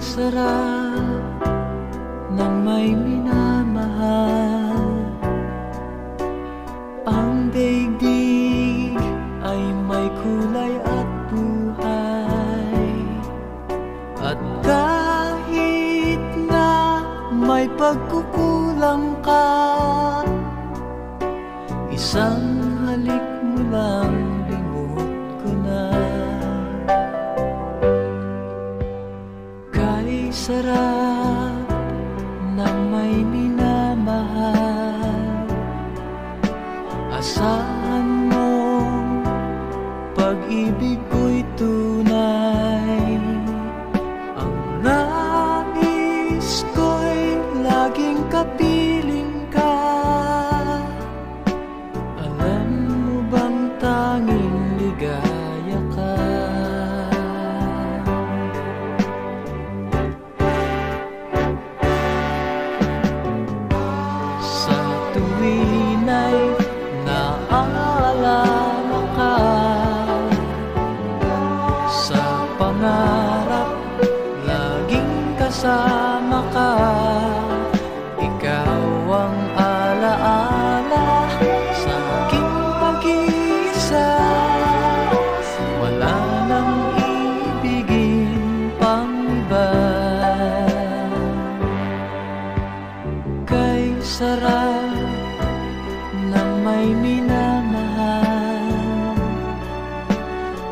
sarap ng may minamahal. Ang daigdig ay may kulay at buhay. At kahit na may pagkukulang ka, isang halik mo lang limot ko na. Kay sarap ng may minamahal, asahan mong pag-ibig ko'y tunay. Ang nais ko'y laging kapiling ka. Alam mo bang tanging ligaya ka? Sa tuwin ay naaalala ka, sa pangarap laging kasama ka. Ikaw ang alaala sa aking pag-iisa. Wala nang ibigin pang iba. Kay sarap ng may minamahal,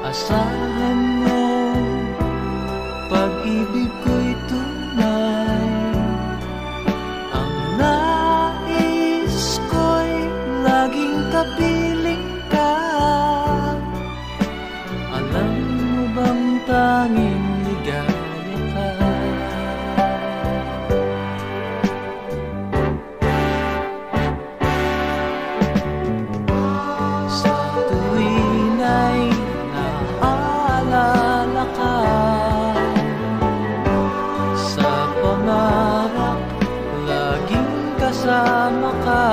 asahan mo pag-ibig ko'y tunay. Ang nais ko'y laging kapiling ka. Alam mo bang tanging ligaya ka? Sa tuwin ay naaalala ka, sa pangarap laging kasama ka.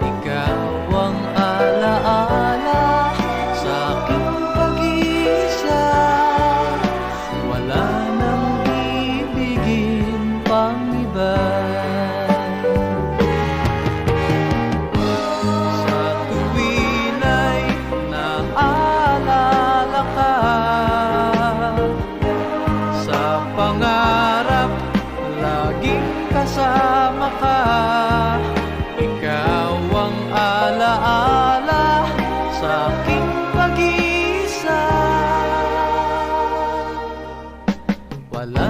Ikaw ang alaala sa aking pag-iisa. Wala nang ibigin pang iba. Sa tuwin ay naaalala ka, sa pangarap laging kasama ka. Ikaw ang alaala sa aking pag-iisa. Wala